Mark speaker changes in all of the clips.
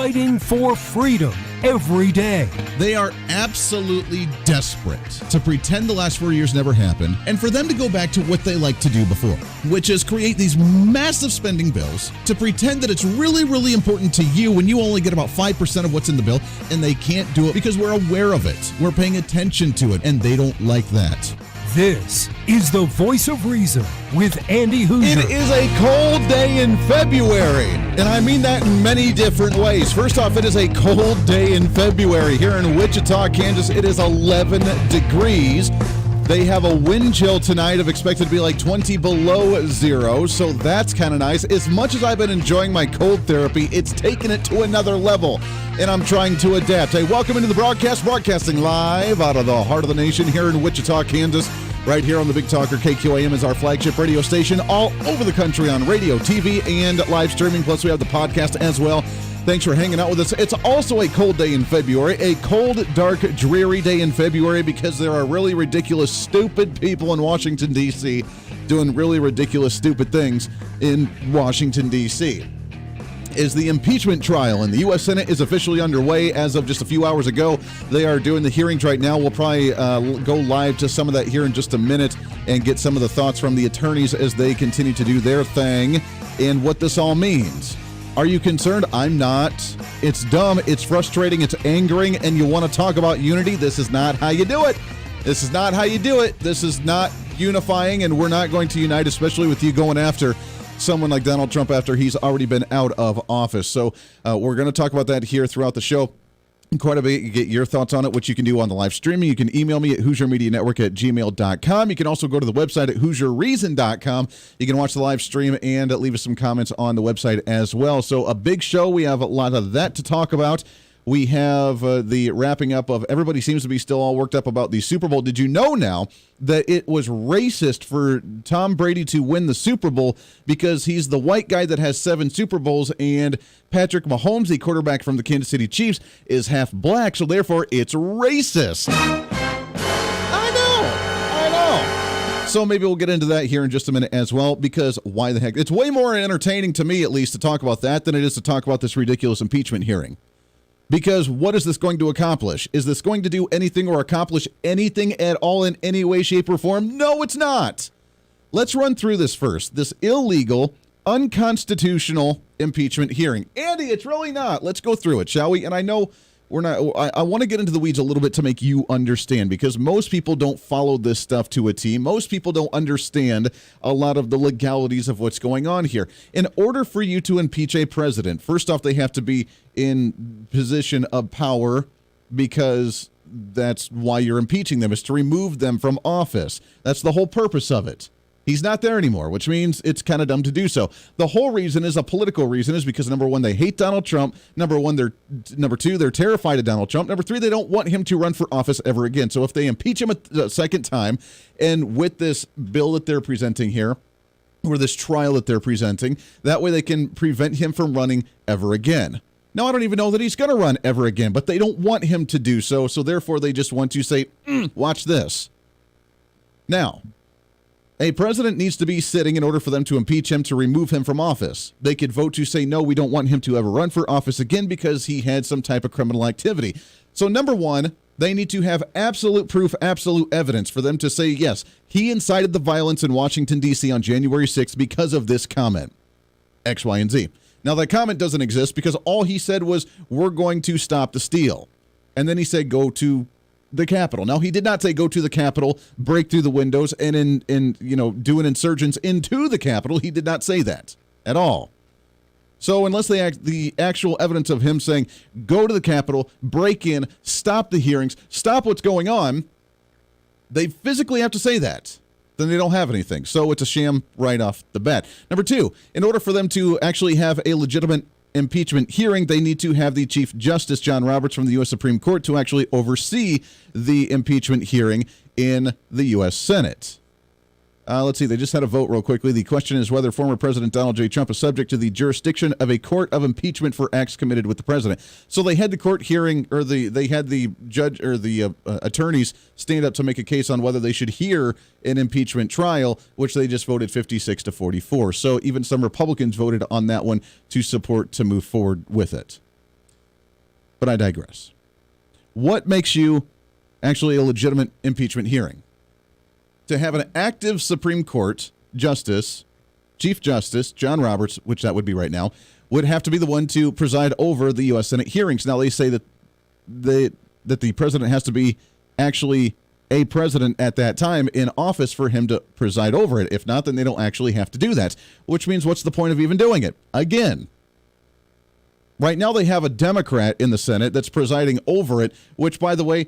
Speaker 1: fighting for freedom every day.
Speaker 2: They are absolutely desperate to pretend the last 4 years never happened and for them to go back to what they liked to do before, which is create these massive spending bills to pretend that it's really, really important to you when you only get about 5% of what's in the bill, and they can't do it because we're aware of it. We're paying attention to it, and they don't like that.
Speaker 1: This is the Voice of Reason with Andy Hooser.
Speaker 2: It is a cold day in February, and I mean that in many different ways. First off, it is a cold day in February. Here in Wichita, Kansas, it is 11 degrees. They have a wind chill tonight of expected to be like 20 below zero, so that's kind of nice. As much as I've been enjoying my cold therapy, it's taken it to another level, and I'm trying to adapt. Hey, welcome into the broadcast, broadcasting live out of the heart of the nation here in Wichita, Kansas. Right here on the Big Talker, KQAM is our flagship radio station all over the country on radio, TV, and live streaming. Plus, we have the podcast as well. Thanks for hanging out with us. It's also a cold day in February, a cold, dark, dreary day in February because there are really ridiculous, stupid people in Washington, D.C. doing really ridiculous, stupid things in Washington, D.C. Is the impeachment trial, and the U.S. Senate is officially underway as of just a few hours ago. They are doing the hearings right now. We'll probably go live to some of that here in just a minute and get some of the thoughts from the attorneys as they continue to do their thing and what this all means. Are you concerned? I'm not. It's dumb, it's frustrating, it's angering, and you want to talk about unity? This is not how you do it. This is not how you do it. This is not unifying, and we're not going to unite, especially with you going after someone like Donald Trump after he's already been out of office. So we're going to talk about that here throughout the show quite a bit. You get your thoughts on it, what you can do on the live streaming. You can email me at HooserMediaNetwork@gmail.com. You can also go to the website at HooserReason.com. You can watch the live stream and leave us some comments on the website as well. So a big show. We have a lot of that to talk about. We have the wrapping up of everybody seems to be still all worked up about the Super Bowl. Did you know now that it was racist for Tom Brady to win the Super Bowl because he's the white guy that has 7 Super Bowls, and Patrick Mahomes, the quarterback from the Kansas City Chiefs, is half black, so therefore it's racist. I know. So maybe we'll get into that here in just a minute as well, because why the heck? It's way more entertaining to me, at least, to talk about that than it is to talk about this ridiculous impeachment hearing. Because what is this going to accomplish? Is this going to do anything or accomplish anything at all in any way, shape, or form? No, it's not. Let's run through this first. This illegal, unconstitutional impeachment hearing. Andy, it's really not. Let's go through it, shall we? And I know we're not. I want to get into the weeds a little bit to make you understand, because most people don't follow this stuff to a T. Most people don't understand a lot of the legalities of what's going on here. In order for you to impeach a president, first off, they have to be in position of power, because that's why you're impeaching them, is to remove them from office. That's the whole purpose of it. He's not there anymore, which means it's kind of dumb to do so. The whole reason is a political reason, is because, number one, they hate Donald Trump. Number two, they're terrified of Donald Trump. Number three, they don't want him to run for office ever again. So if they impeach him a second time, and with this bill that they're presenting here, or this trial that they're presenting, that way they can prevent him from running ever again. Now, I don't even know that he's going to run ever again, but they don't want him to do so. So therefore, they just want to say, watch this. Now, a president needs to be sitting in order for them to impeach him, to remove him from office. They could vote to say, no, we don't want him to ever run for office again because he had some type of criminal activity. So number one, they need to have absolute proof, absolute evidence for them to say, yes, he incited the violence in Washington, D.C. on January 6th because of this comment, X, Y, and Z. Now, that comment doesn't exist because all he said was, we're going to stop the steal. And then he said, go to the Capitol. Now, he did not say go to the Capitol, break through the windows, and do an insurgence into the Capitol. He did not say that at all. So unless they the actual evidence of him saying go to the Capitol, break in, stop the hearings, stop what's going on, they physically have to say that. Then they don't have anything. So it's a sham right off the bat. Number two, in order for them to actually have a legitimate impeachment hearing, they need to have the Chief Justice, John Roberts, from the U.S. Supreme Court to actually oversee the impeachment hearing in the U.S. Senate. Let's see. They just had a vote real quickly. The question is whether former President Donald J. Trump is subject to the jurisdiction of a court of impeachment for acts committed with the president. So they had the court hearing, or they had the judge or the attorneys stand up to make a case on whether they should hear an impeachment trial, which they just voted 56-44. So even some Republicans voted on that one to support to move forward with it. But I digress. What makes you actually a legitimate impeachment hearing? To have an active Supreme Court justice, Chief Justice John Roberts, which that would be right now, would have to be the one to preside over the U.S. Senate hearings. Now, they say that the president has to be actually a president at that time in office for him to preside over it. If not, then they don't actually have to do that, which means what's the point of even doing it? Again, right now they have a Democrat in the Senate that's presiding over it, which, by the way,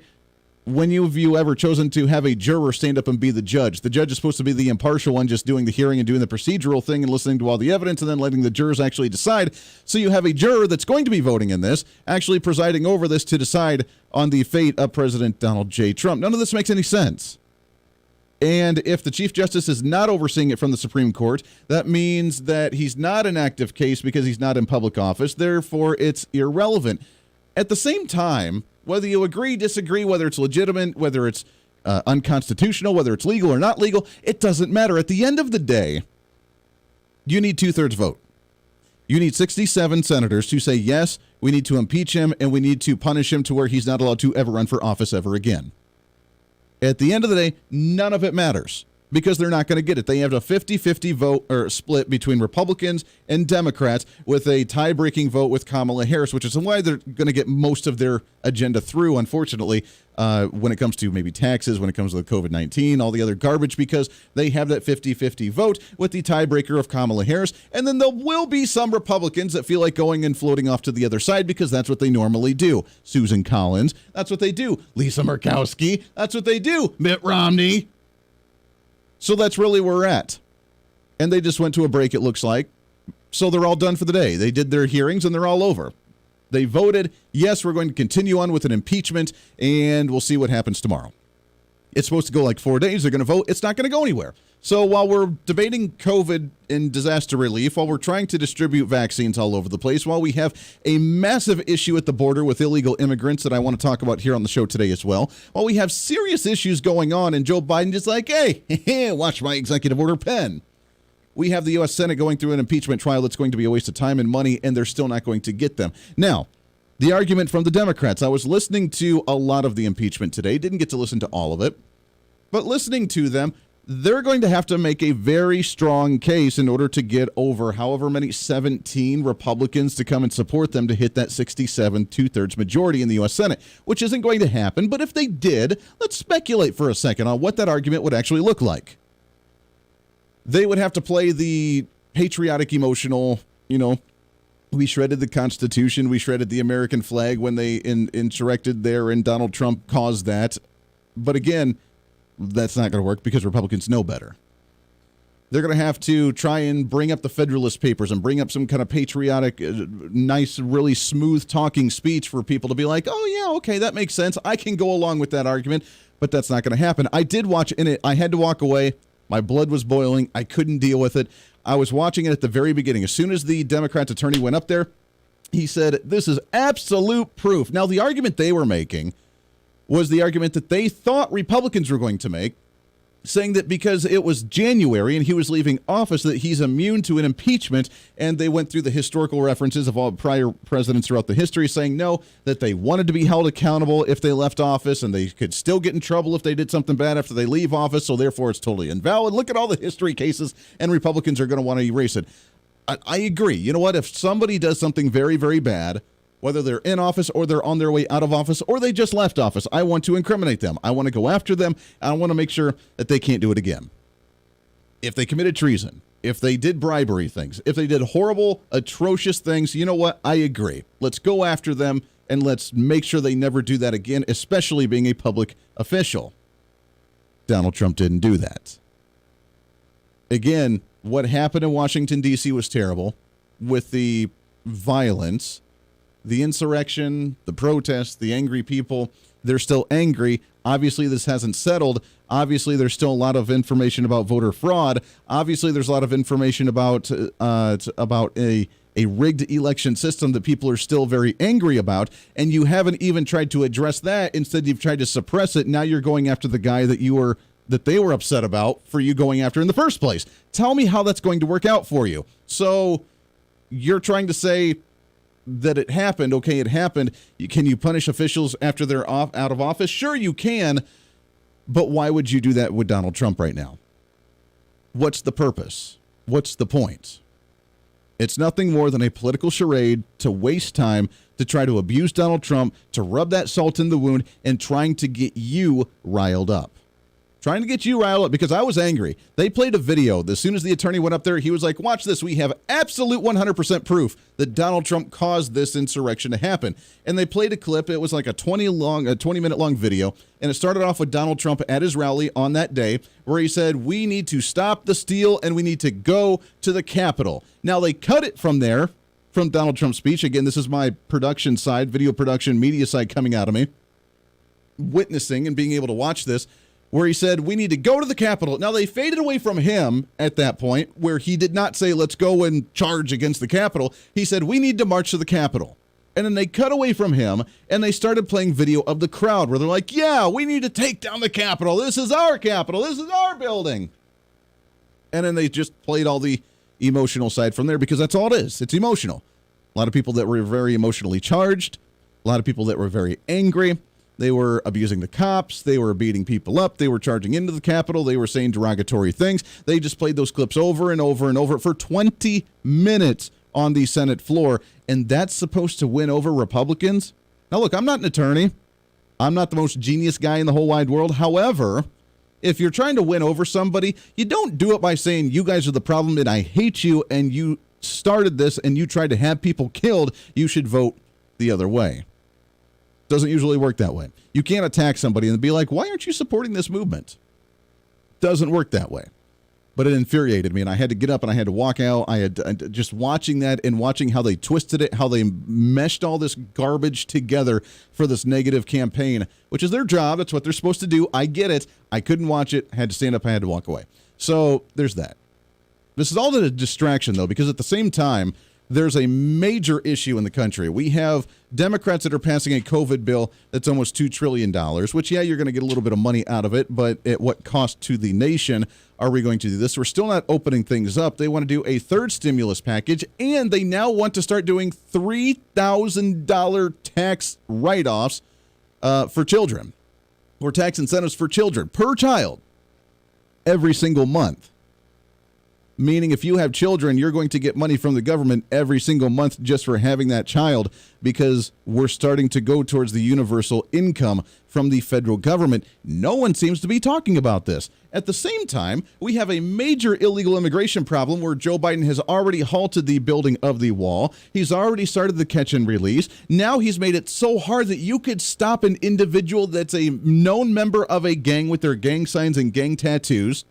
Speaker 2: when have you ever chosen to have a juror stand up and be the judge? The judge is supposed to be the impartial one, just doing the hearing and doing the procedural thing and listening to all the evidence and then letting the jurors actually decide. So you have a juror that's going to be voting in this, actually presiding over this to decide on the fate of President Donald J. Trump. None of this makes any sense. And if the Chief Justice is not overseeing it from the Supreme Court, that means that he's not an active case because he's not in public office. Therefore, it's irrelevant. At the same time, whether you agree, disagree, whether it's legitimate, whether it's unconstitutional, whether it's legal or not legal, it doesn't matter. At the end of the day, you need 2/3 vote. You need 67 senators to say, yes, we need to impeach him and we need to punish him to where he's not allowed to ever run for office ever again. At the end of the day, none of it matters because they're not going to get it. They have a 50-50 vote or split between Republicans and Democrats with a tie-breaking vote with Kamala Harris, which is why they're going to get most of their agenda through, unfortunately, when it comes to maybe taxes, when it comes to the COVID-19, all the other garbage, because they have that 50-50 vote with the tiebreaker of Kamala Harris. And then there will be some Republicans that feel like going and floating off to the other side because that's what they normally do. Susan Collins, that's what they do. Lisa Murkowski, that's what they do. Mitt Romney. So that's really where we're at. And they just went to a break, it looks like. So they're all done for the day. They did their hearings and they're all over. They voted, yes, we're going to continue on with an impeachment and we'll see what happens tomorrow. It's supposed to go like 4 days. They're going to vote. It's not going to go anywhere. So while we're debating COVID and disaster relief, while we're trying to distribute vaccines all over the place, while we have a massive issue at the border with illegal immigrants that I want to talk about here on the show today as well, while we have serious issues going on and Joe Biden just like, hey, watch my executive order pen. We have the U.S. Senate going through an impeachment trial that's going to be a waste of time and money, and they're still not going to get them. Now, The argument from the Democrats. I was listening to a lot of the impeachment today. Didn't get to listen to all of it. But listening to them, they're going to have to make a very strong case in order to get over however many 17 Republicans to come and support them to hit that 67 2/3 majority in the U.S. Senate, which isn't going to happen. But if they did, let's speculate for a second on what that argument would actually look like. They would have to play the patriotic, emotional, we shredded the Constitution, we shredded the American flag when they insurrected there, and Donald Trump caused that. But again, that's not going to work because Republicans know better. They're going to have to try and bring up the Federalist Papers and bring up some kind of patriotic, nice, really smooth talking speech for people to be like, oh, yeah, okay, that makes sense. I can go along with that argument, but that's not going to happen. I did watch in it. I had to walk away. My blood was boiling. I couldn't deal with it. I was watching it at the very beginning. As soon as the Democrats' attorney went up there, he said, this is absolute proof. Now, the argument they were making was the argument that they thought Republicans were going to make, saying that because it was January and he was leaving office, that he's immune to an impeachment. And they went through the historical references of all prior presidents throughout the history, saying no, that they wanted to be held accountable if they left office, and they could still get in trouble if they did something bad after they leave office. So therefore, it's totally invalid. Look at all the history cases, and Republicans are going to want to erase it. I agree. You know what? If somebody does something very, very bad, whether they're in office or they're on their way out of office or they just left office, I want to incriminate them. I want to go after them. I want to make sure that they can't do it again. If they committed treason, if they did bribery things, if they did horrible, atrocious things, you know what? I agree. Let's go after them and let's make sure they never do that again, especially being a public official. Donald Trump didn't do that. Again, what happened in Washington, D.C. was terrible with the violence. The insurrection, the protests, the angry people, they're still angry. Obviously, this hasn't settled. Obviously, there's still a lot of information about voter fraud. Obviously, there's a lot of information about a rigged election system that people are still very angry about. And you haven't even tried to address that. Instead, you've tried to suppress it. Now you're going after the guy that they were upset about for you going after in the first place. Tell me how that's going to work out for you. So you're trying to say that it happened. Okay, it happened. Can you punish officials after they're out of office? Sure, you can. But why would you do that with Donald Trump right now? What's the purpose? What's the point? It's nothing more than a political charade to waste time, to try to abuse Donald Trump, to rub that salt in the wound, and trying to get you riled up. Trying to get you riled up because I was angry. They played a video. As soon as the attorney went up there, he was like, watch this. We have absolute 100% proof that Donald Trump caused this insurrection to happen. And they played a clip. It was like a 20-minute long video. And it started off with Donald Trump at his rally on that day where he said, we need to stop the steal and we need to go to the Capitol. Now, they cut it from there, from Donald Trump's speech. Again, this is my production side, video production, media side coming out of me, witnessing and being able to watch this, where he said, we need to go to the Capitol. Now, they faded away from him at that point, where he did not say, let's go and charge against the Capitol. He said, we need to march to the Capitol. And then they cut away from him, and they started playing video of the crowd, where they're like, yeah, we need to take down the Capitol. This is our Capitol. This is our building. And then they just played all the emotional side from there, because that's all it is. It's emotional. A lot of people that were very emotionally charged, a lot of people that were very angry. They were abusing the cops. They were beating people up. They were charging into the Capitol. They were saying derogatory things. They just played those clips over and over and over for 20 minutes on the Senate floor. And that's supposed to win over Republicans? Now, look, I'm not an attorney. I'm not the most genius guy in the whole wide world. However, if you're trying to win over somebody, you don't do it by saying you guys are the problem and I hate you and you started this and you tried to have people killed. You should vote the other way. Doesn't usually work that way. You can't attack somebody and be like, why aren't you supporting this movement? Doesn't work that way. But it infuriated me, and I had to get up and I had to walk out. I had just watching that and watching how they twisted it, how they meshed all this garbage together for this negative campaign, which is their job. That's what they're supposed to do. I get it. I couldn't watch it. I had to stand up. I had to walk away. So there's that. This is all a distraction, though, because at the same time, there's a major issue in the country. We have Democrats that are passing a COVID bill that's almost $2 trillion, which, yeah, you're going to get a little bit of money out of it, but at what cost to the nation are we going to do this? We're still not opening things up. They want to do a third stimulus package, and they now want to start doing $3,000 tax write-offs for children, or tax incentives for children per child every single month. Meaning if you have children, you're going to get money from the government every single month just for having that child, because we're starting to go towards the universal income from the federal government. No one seems to be talking about this. At the same time, we have a major illegal immigration problem where Joe Biden has already halted the building of the wall. He's already started the catch and release. Now he's made it so hard that you could stop an individual that's a known member of a gang with their gang signs and gang tattoos,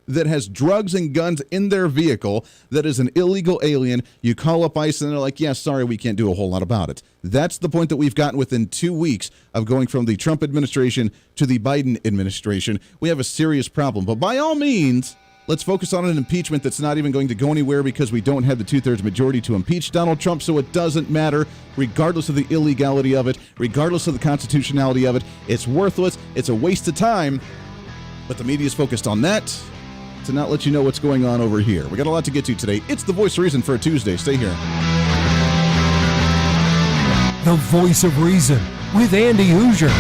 Speaker 2: that has drugs and guns in their vehicle, that is an illegal alien. You call up ICE and they're like, yeah, sorry, we can't do a whole lot about it. That's the point that we've gotten within 2 weeks of going from the Trump administration to the Biden administration. We have a serious problem. But by all means, let's focus on an impeachment that's not even going to go anywhere because we don't have the 2/3 majority to impeach Donald Trump, so it doesn't matter, regardless of the illegality of it, regardless of the constitutionality of it. It's worthless. It's a waste of time. But the media is focused on that to not let you know what's going on over here. We got a lot to get to today. It's the Voice of Reason for a Tuesday. Stay here.
Speaker 1: The Voice of Reason with Andy Hooser.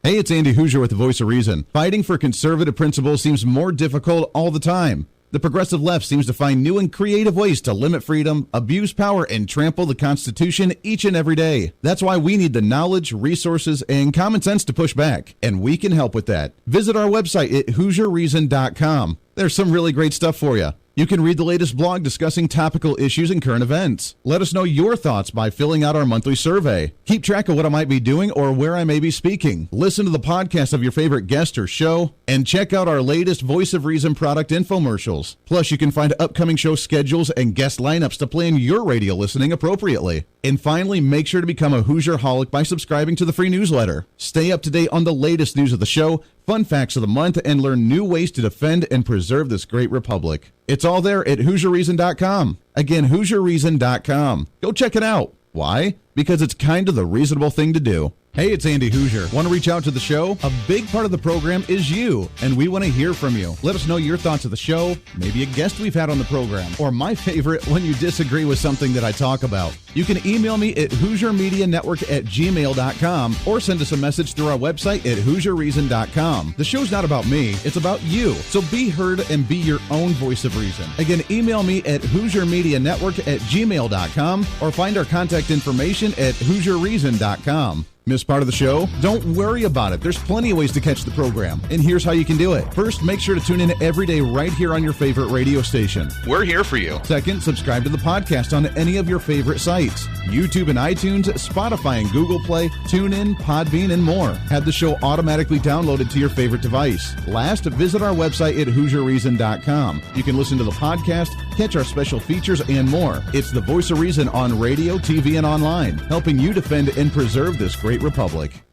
Speaker 2: Hey, it's Andy Hooser with the Voice of Reason. Fighting for conservative principles seems more difficult all the time. The progressive left seems to find new and creative ways to limit freedom, abuse power, and trample the Constitution each and every day. That's why we need the knowledge, resources, and common sense to push back, and we can help with that. Visit our website at HooserReason.com. There's some really great stuff for you. You can read the latest blog discussing topical issues and current events. Let us know your thoughts by filling out our monthly survey. Keep track of what I might be doing or where I may be speaking. Listen to the podcast of your favorite guest or show, and check out our latest Voice of Reason product infomercials. Plus, you can find upcoming show schedules and guest lineups to plan your radio listening appropriately. And finally, make sure to become a Hoosier-holic by subscribing to the free newsletter. Stay up to date on the latest news of the show, fun facts of the month, and learn new ways to defend and preserve this great republic. It's all there at HooserReason.com. Again, HooserReason.com. Go check it out. Why? Because it's kind of the reasonable thing to do. Hey, it's Andy Hooser. Want to reach out to the show? A big part of the program is you, and we want to hear from you. Let us know your thoughts of the show, maybe a guest we've had on the program, or my favorite, when you disagree with something that I talk about. You can email me at HooserMediaNetwork@gmail.com or send us a message through our website at HooserReason.com. The show's not about me, it's about you. So be heard and be your own voice of reason. Again, email me at HooserMediaNetwork@gmail.com or find our contact information at HooserReason.com. Missed part of the show? Don't worry about it. There's plenty of ways to catch the program, and here's how you can do it. First, make sure to tune in every day right here on your favorite radio station. We're here for you. Second, subscribe to the podcast on any of your favorite sites. YouTube and iTunes, Spotify and Google Play, TuneIn, Podbean, and more. Have the show automatically downloaded to your favorite device. Last, visit our website at HooserReason.com. You can listen to the podcast, catch our special features, and more. It's the Voice of Reason on radio, TV, and online, helping you defend and preserve this great republic.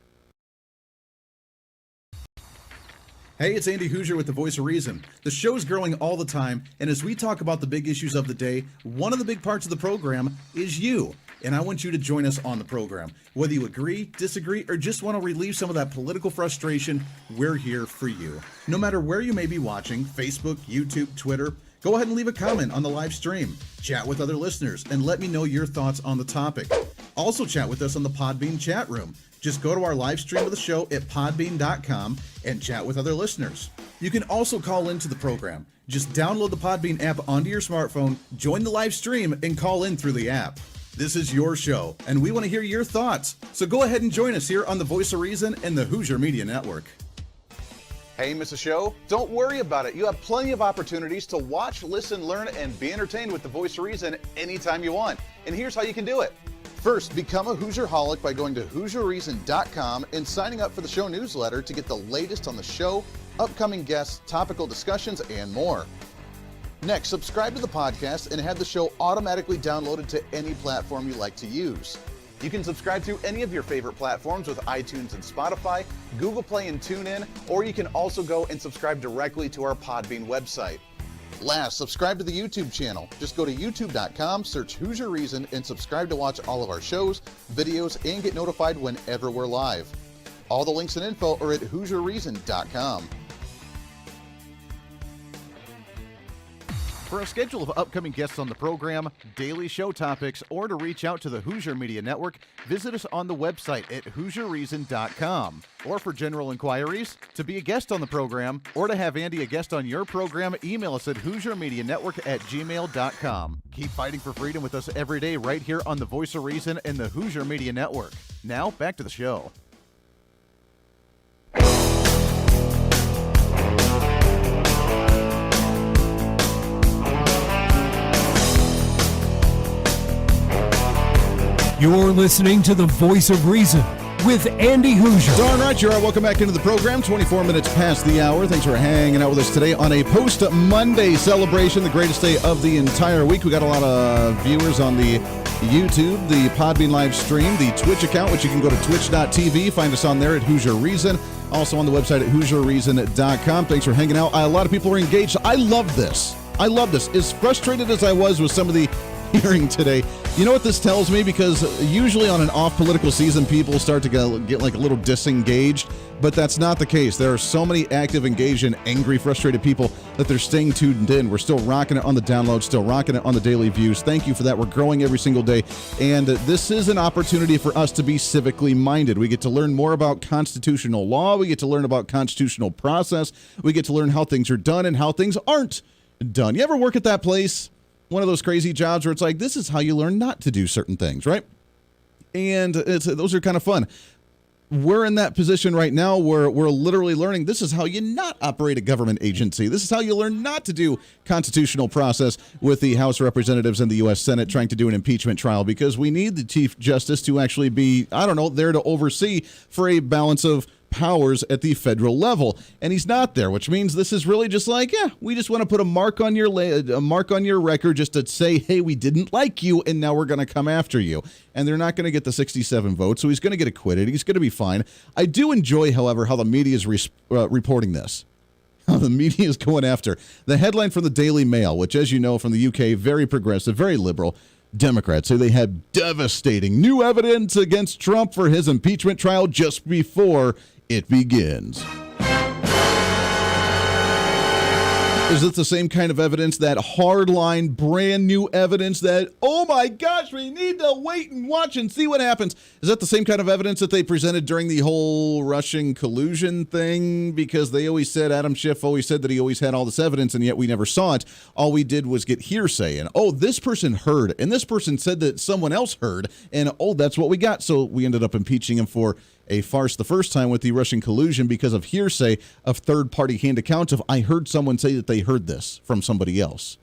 Speaker 2: Hey, it's Andy Hooser with the Voice of Reason. The show's growing all the time, and as we talk about the big issues of the day, one of the big parts of the program is you. And I want you to join us on the program. Whether you agree, disagree, or just want to relieve some of that political frustration, we're here for you. No matter where you may be watching, Facebook, YouTube, Twitter, go ahead and leave a comment on the live stream. Chat with other listeners and let me know your thoughts on the topic. Also chat with us on the Podbean chat room. Just go to our live stream of the show at podbean.com and chat with other listeners. You can also call into the program. Just download the Podbean app onto your smartphone, join the live stream, and call in through the app. This is your show, and we want to hear your thoughts. So go ahead and join us here on the Voice of Reason and the Hooser Media Network. Hey, miss a show? Don't worry about it. You have plenty of opportunities to watch, listen, learn, and be entertained with the Voice of Reason anytime you want. And here's how you can do it. First, become a Hoosier-holic by going to HooserReason.com and signing up for the show newsletter to get the latest on the show, upcoming guests, topical discussions, and more. Next, subscribe to the podcast and have the show automatically downloaded to any platform you like to use. You can subscribe to any of your favorite platforms with iTunes and Spotify, Google Play and TuneIn, or you can also go and subscribe directly to our Podbean website. Last, subscribe to the YouTube channel. Just go to youtube.com, search Hooser Reason, and subscribe to watch all of our shows, videos, and get notified whenever we're live. All the links and info are at HooserReason.com. For a schedule of upcoming guests on the program, daily show topics, or to reach out to the Hooser Media Network, visit us on the website at HooserReason.com. Or for general inquiries, to be a guest on the program, or to have Andy a guest on your program, email us at HooserMediaNetwork@gmail.com. Keep fighting for freedom with us every day right here on the Voice of Reason and the Hooser Media Network. Now, back to the show.
Speaker 1: You're listening to the Voice of Reason with Andy Hooser.
Speaker 2: Darn right you are. Welcome back into the program. 24 minutes past the hour. Thanks for hanging out with us today on a post-Monday celebration, the greatest day of the entire week. We got a lot of viewers on the YouTube, the Podbean live stream, the Twitch account, which you can go to twitch.tv. Find us on there at Hooser Reason. Also on the website at HooserReason.com. Thanks for hanging out. A lot of people are engaged. I love this. As frustrated as I was with some of the hearing today, you know what this tells me? Because usually on an off political season, people start to get like a little disengaged, but that's not the case. There are so many active, engaged, and angry, frustrated people that they're staying tuned in. We're still rocking it on the download, still rocking it on the daily views. Thank you for that. We're growing every single day, and this is an opportunity for us to be civically minded. We get to learn more about constitutional law. We get to learn about constitutional process. We get to learn how things are done and how things aren't done. You ever work at that place? One of those crazy jobs where it's like, this is how you learn not to do certain things, right? And those are kind of fun. We're in that position right now where we're literally learning this is how you not operate a government agency. This is how you learn not to do constitutional process with the House of Representatives and the U.S. Senate trying to do an impeachment trial, because we need the Chief Justice to actually be, there to oversee for a balance of powers at the federal level, and he's not there, which means this is really just like, we just want to put a mark on your record just to say, hey, we didn't like you, and now we're going to come after you. And they're not going to get the 67 votes, so he's going to get acquitted. He's going to be fine. I do enjoy, however, how the media is reporting this. How the media is going after the headline from the Daily Mail, which, as you know, from the UK, very progressive, very liberal. Democrats say they had devastating new evidence against Trump for his impeachment trial just before it begins. Is it the same kind of evidence, that hardline, brand new evidence that, oh my gosh, we need to wait and watch and see what happens? Is that the same kind of evidence that they presented during the whole Russian collusion thing? Because they always said, Adam Schiff always said that he always had all this evidence, and yet we never saw it. All we did was get hearsay, and this person heard, and this person said that someone else heard, and that's what we got. So we ended up impeaching him for a farce the first time with the Russian collusion because of hearsay of third-party hand accounts of, I heard someone say that they heard this from somebody else.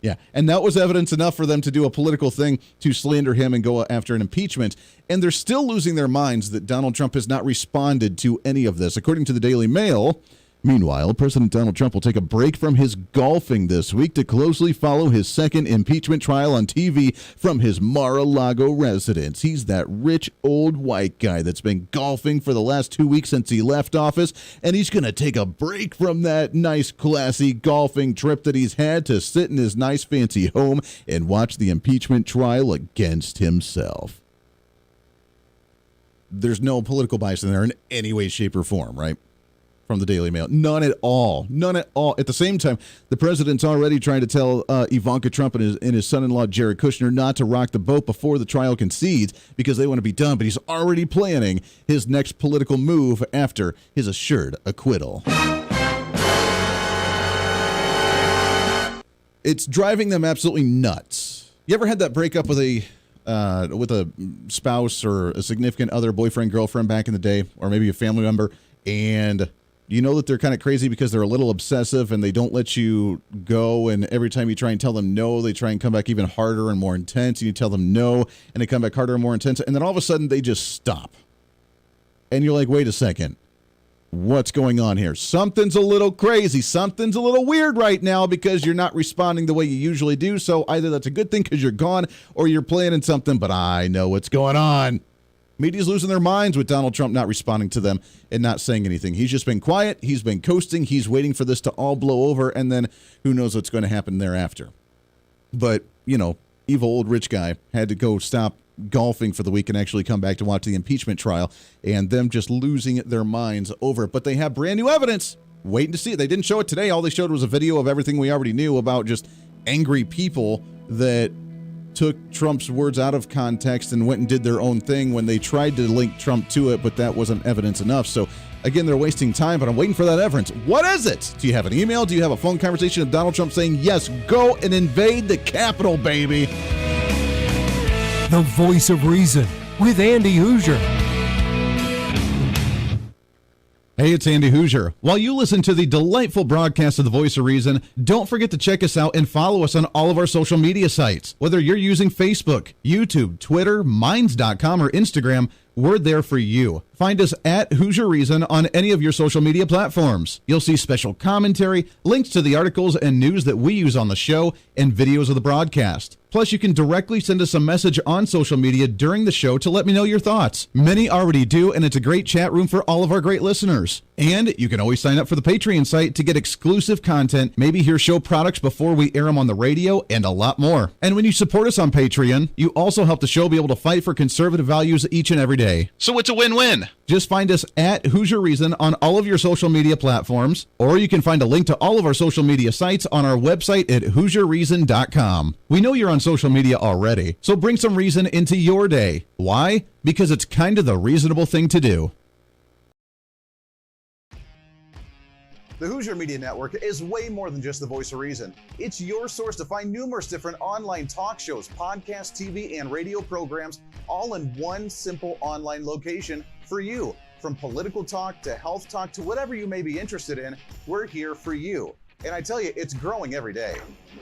Speaker 2: Yeah, and that was evidence enough for them to do a political thing to slander him and go after an impeachment. And they're still losing their minds that Donald Trump has not responded to any of this. According to the Daily Mail, meanwhile, President Donald Trump will take a break from his golfing this week to closely follow his second impeachment trial on TV from his Mar-a-Lago residence. He's that rich old white guy that's been golfing for the last 2 weeks since he left office, and he's going to take a break from that nice, classy golfing trip that he's had to sit in his nice, fancy home and watch the impeachment trial against himself. There's no political bias in there in any way, shape, or form, right? From the Daily Mail. None at all. None at all. At the same time, the president's already trying to tell Ivanka Trump and his son-in-law, Jared Kushner, not to rock the boat before the trial concedes because they want to be done. But he's already planning his next political move after his assured acquittal. It's driving them absolutely nuts. You ever had that breakup with a spouse or a significant other, boyfriend, girlfriend back in the day, or maybe a family member, and you know that they're kind of crazy because they're a little obsessive and they don't let you go, and every time you try and tell them no, they try and come back even harder and more intense, and you tell them no, and they come back harder and more intense, and then all of a sudden they just stop. And you're like, wait a second. What's going on here? Something's a little crazy. Something's a little weird right now because you're not responding the way you usually do, so either that's a good thing because you're gone or you're planning something, but I know what's going on. Media's losing their minds with Donald Trump not responding to them and not saying anything. He's just been quiet. He's been coasting. He's waiting for this to all blow over, and then who knows what's going to happen thereafter. But, evil old rich guy had to go stop golfing for the week and actually come back to watch the impeachment trial, and them just losing their minds over it. But they have brand new evidence. Waiting to see it. They didn't show it today. All they showed was a video of everything we already knew about just angry people that took Trump's words out of context and went and did their own thing when they tried to link Trump to it, but that wasn't evidence enough. So again, they're wasting time, but I'm waiting for that evidence. What is it? Do you have an email? Do you have a phone conversation of Donald Trump saying, yes, go and invade the Capitol, baby?
Speaker 1: The Voice of Reason with Andy Hooser.
Speaker 2: Hey, it's Andy Hooser. While you listen to the delightful broadcast of The Voice of Reason, don't forget to check us out and follow us on all of our social media sites. Whether you're using Facebook, YouTube, Twitter, Minds.com, or Instagram, we're there for you. Find us at Hooser Reason on any of your social media platforms. You'll see special commentary, links to the articles and news that we use on the show, and videos of the broadcast. Plus, you can directly send us a message on social media during the show to let me know your thoughts. Many already do, and it's a great chat room for all of our great listeners. And you can always sign up for the Patreon site to get exclusive content, maybe hear show products before we air them on the radio, and a lot more. And when you support us on Patreon, you also help the show be able to fight for conservative values each and every day. So it's a win-win. Just find us at Hooser Reason on all of your social media platforms, or you can find a link to all of our social media sites on our website at HooserReason.com. We know you're on social media already, so bring some reason into your day. Why? Because it's kind of the reasonable thing to do.
Speaker 3: The Hooser Media Network is way more than just the voice of reason. It's your source to find numerous different online talk shows, podcasts, TV, and radio programs, all in one simple online location for you. From political talk to health talk to whatever you may be interested in, we're here for you. And I tell you, it's growing every day.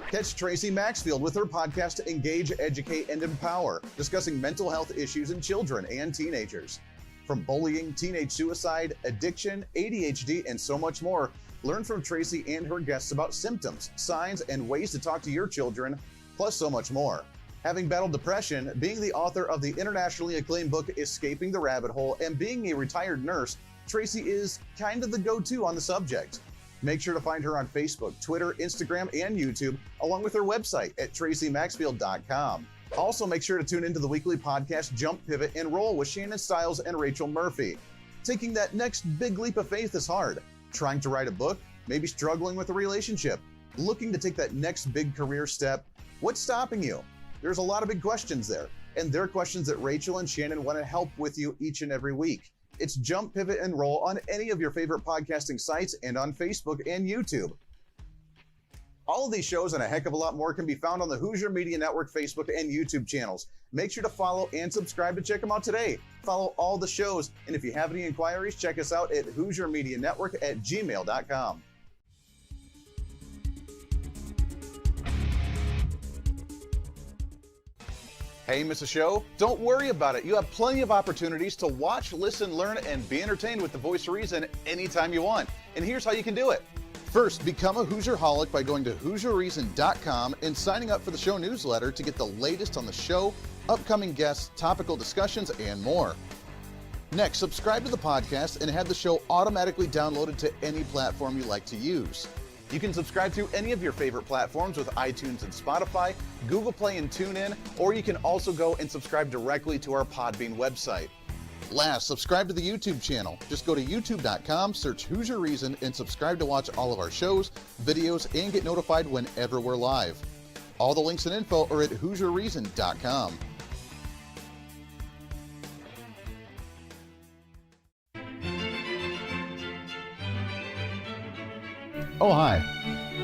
Speaker 3: Catch Tracy Maxfield with her podcast Engage, Educate, and Empower, discussing mental health issues in children and teenagers. From bullying, teenage suicide, addiction, ADHD, and so much more, learn from Tracy and her guests about symptoms, signs, and ways to talk to your children, plus so much more. Having battled depression, being the author of the internationally acclaimed book Escaping the Rabbit Hole, and being a retired nurse, Tracy is kind of the go-to on the subject. Make sure to find her on Facebook, Twitter, Instagram, and YouTube, along with her website at tracymaxfield.com. Also, make sure to tune into the weekly podcast Jump, Pivot, and Roll with Shannon Stiles and Rachel Murphy. Taking that next big leap of faith is hard. Trying to write a book, maybe struggling with a relationship, looking to take that next big career step. What's stopping you? There's a lot of big questions there, and they're questions that Rachel and Shannon want to help with you each and every week. It's Jump, Pivot, and Roll on any of your favorite podcasting sites and on Facebook and YouTube. All of these shows and a heck of a lot more can be found on the Hooser Media Network Facebook and YouTube channels. Make sure to follow and subscribe to check them out today. Follow all the shows, and if you have any inquiries, check us out at HooserMediaNetwork@gmail.com. Hey, miss a show? Don't worry about it. You have plenty of opportunities to watch, listen, learn, and be entertained with The Voice of Reason anytime you want. And here's how you can do it. First, become a Hooserholic by going to HooserReason.com and signing up for the show newsletter to get the latest on the show, upcoming guests, topical discussions, and more. Next, subscribe to the podcast and have the show automatically downloaded to any platform you like to use. You can subscribe through any of your favorite platforms with iTunes and Spotify, Google Play and TuneIn, or you can also go and subscribe directly to our Podbean website. Last, subscribe to the YouTube channel. Just go to youtube.com, search Hooser Reason, and subscribe to watch all of our shows, videos, and get notified whenever we're live. All the links and info are at HooserReason.com. Oh, hi.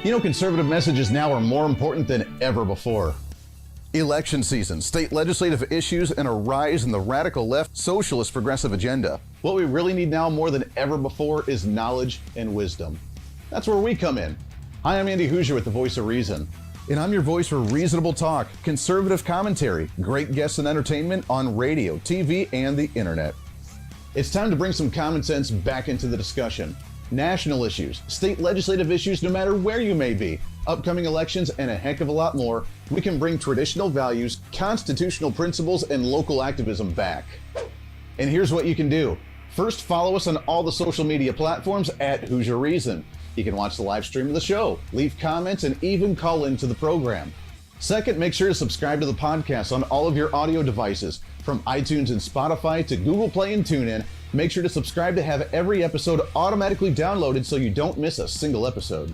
Speaker 3: You know, conservative messages now are more important than ever before. Election season, state legislative issues, and a rise in the radical left socialist progressive agenda. What we really need now more than ever before is knowledge and wisdom. That's where we come in. Hi, I'm Andy Hooser with The Voice of Reason. And I'm your voice for reasonable talk, conservative commentary, great guests and entertainment on radio, TV, and the internet. It's time to bring some common sense back into the discussion. National issues, state legislative issues, no matter where you may be, upcoming elections, and a heck of a lot more, we can bring traditional values, constitutional principles, and local activism back.
Speaker 2: And here's what you can do. First, follow us on all the social media platforms at Hooser Reason. You can watch the live stream of the show, leave comments, and even call into the program. Second, make sure to subscribe to the podcast on all of your audio devices, from iTunes and Spotify to Google Play and TuneIn. Make sure to subscribe to have every episode automatically downloaded so you don't miss a single episode.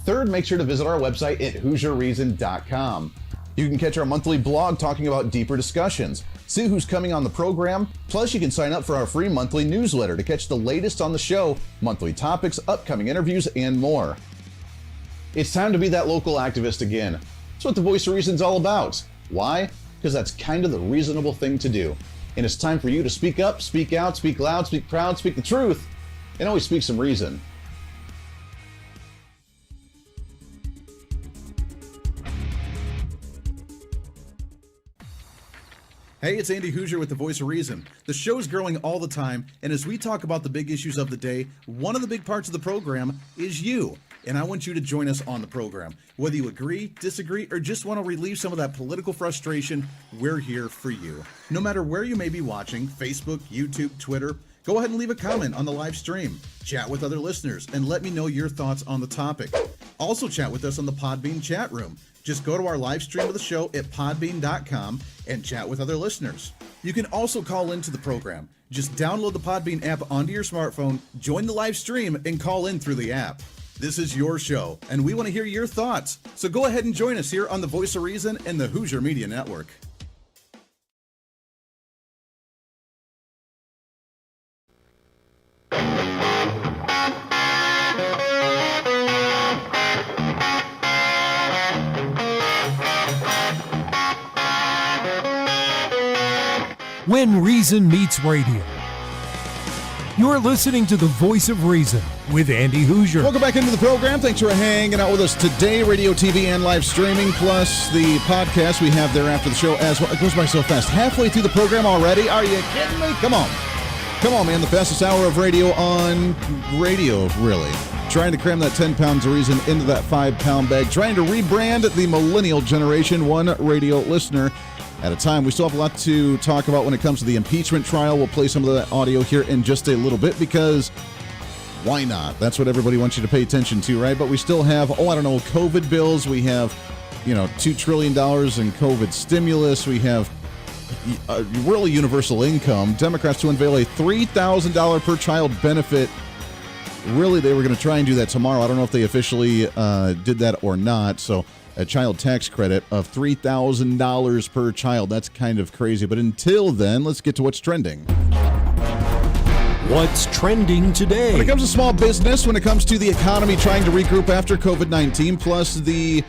Speaker 2: Third, make sure to visit our website at HooserReason.com. You can catch our monthly blog talking about deeper discussions, see who's coming on the program, plus you can sign up for our free monthly newsletter to catch the latest on the show, monthly topics, upcoming interviews, and more. It's time to be that local activist again. That's what the Voice of Reason's all about. Why? Because that's kind of the reasonable thing to do. And it's time for you to speak up, speak out, speak loud, speak proud, speak the truth, and always speak some reason.
Speaker 3: Hey, it's Andy Hooser with the Voice of Reason. The show's growing all the time, and as we talk about the big issues of the day, one of the big parts of the program is you. And I want you to join us on the program. Whether you agree, disagree, or just want to relieve some of that political frustration, we're here for you. No matter where you may be watching, Facebook, YouTube, Twitter, go ahead and leave a comment on the live stream. Chat with other listeners and let me know your thoughts on the topic. Also chat with us on the Podbean chat room. Just go to our live stream of the show at podbean.com and chat with other listeners. You can also call into the program. Just download the Podbean app onto your smartphone, join the live stream, and call in through the app. This is your show, and we want to hear your thoughts. So go ahead and join us here on the Voice of Reason and the Hooser Media Network.
Speaker 1: When Reason Meets Radio. You're listening to the Voice of Reason with Andy Hooser.
Speaker 2: Welcome back into the program. Thanks for hanging out with us today. Radio, TV, and live streaming, plus the podcast we have there after the show as well. It goes by so fast. Halfway through the program already? Are you kidding me? Come on. Come on, man. The fastest hour of radio on radio, really. Trying to cram that 10 pounds of reason into that 5-pound bag. Trying to rebrand the millennial generation, one radio listener at a time. We still have a lot to talk about when it comes to the impeachment trial. We'll play some of that audio here in just a little bit because why not? That's what everybody wants you to pay attention to, right? But we still have, COVID bills. We have, $2 trillion in COVID stimulus. We have really universal income. Democrats to unveil a $3,000 per child benefit. Really, they were going to try and do that tomorrow. I don't know if they officially did that or not. So a child tax credit of $3,000 per child. That's kind of crazy. But until then, let's get to what's trending.
Speaker 1: What's trending today?
Speaker 2: When it comes to small business, when it comes to the economy trying to regroup after COVID-19, plus the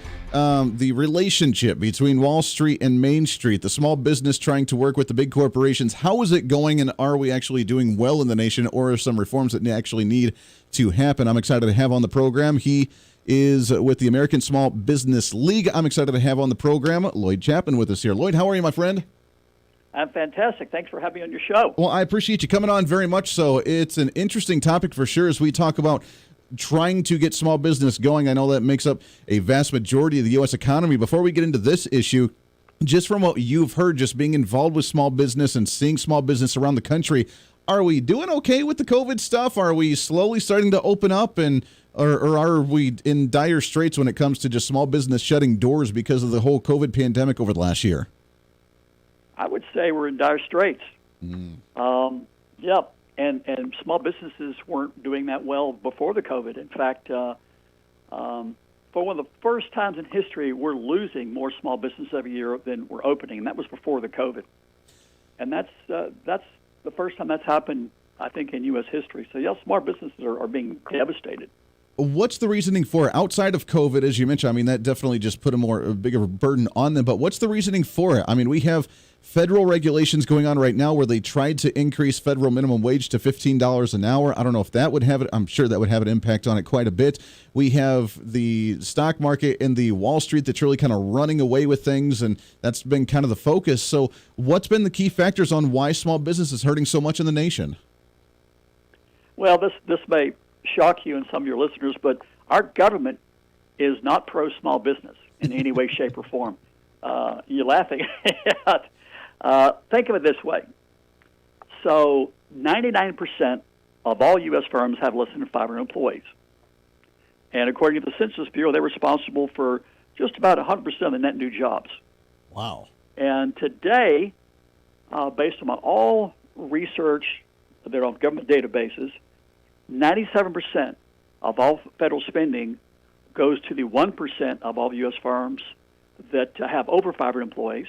Speaker 2: relationship between Wall Street and Main Street, the small business trying to work with the big corporations, how is it going, and are we actually doing well in the nation, or are some reforms that actually need to happen? I'm excited to have on the program. He is with the American Small Business League. I'm excited to have on the program Lloyd Chapman with us here. Lloyd, how are you, my friend?
Speaker 4: I'm fantastic. Thanks for having me on your show.
Speaker 2: Well, I appreciate you coming on very much so. It's an interesting topic for sure as we talk about trying to get small business going. I know that makes up a vast majority of the U.S. economy. Before we get into this issue, just from what you've heard, just being involved with small business and seeing small business around the country, are we doing okay with the COVID stuff? Are we slowly starting to open up, or are we in dire straits when it comes to just small business shutting doors because of the whole COVID pandemic over the last year?
Speaker 4: I would say we're in dire straits. Yep. And small businesses weren't doing that well before the COVID. In fact, for one of the first times in history, we're losing more small business every year than we're opening, and that was before the COVID. And that's the first time that's happened, I think, in U.S. history. So, small businesses are being devastated.
Speaker 2: What's the reasoning for it? Outside of COVID, as you mentioned? I mean, that definitely just put a bigger burden on them. But what's the reasoning for it? I mean, we have federal regulations going on right now where they tried to increase federal minimum wage to $15 an hour. I don't know if that would have it. I'm sure that would have an impact on it quite a bit. We have the stock market and the Wall Street that's really kind of running away with things, and that's been kind of the focus. So what's been the key factors on why small business is hurting so much in the nation?
Speaker 4: Well, this may shock you and some of your listeners, but our government is not pro-small business in any way, shape, or form. You're laughing. Think of it this way. So 99% of all U.S. firms have less than 500 employees. And according to the Census Bureau, they're responsible for just about 100% of the net new jobs.
Speaker 2: Wow.
Speaker 4: And today, based on all research that are on government databases, 97% of all federal spending goes to the 1% of all U.S. firms that have over 500 employees.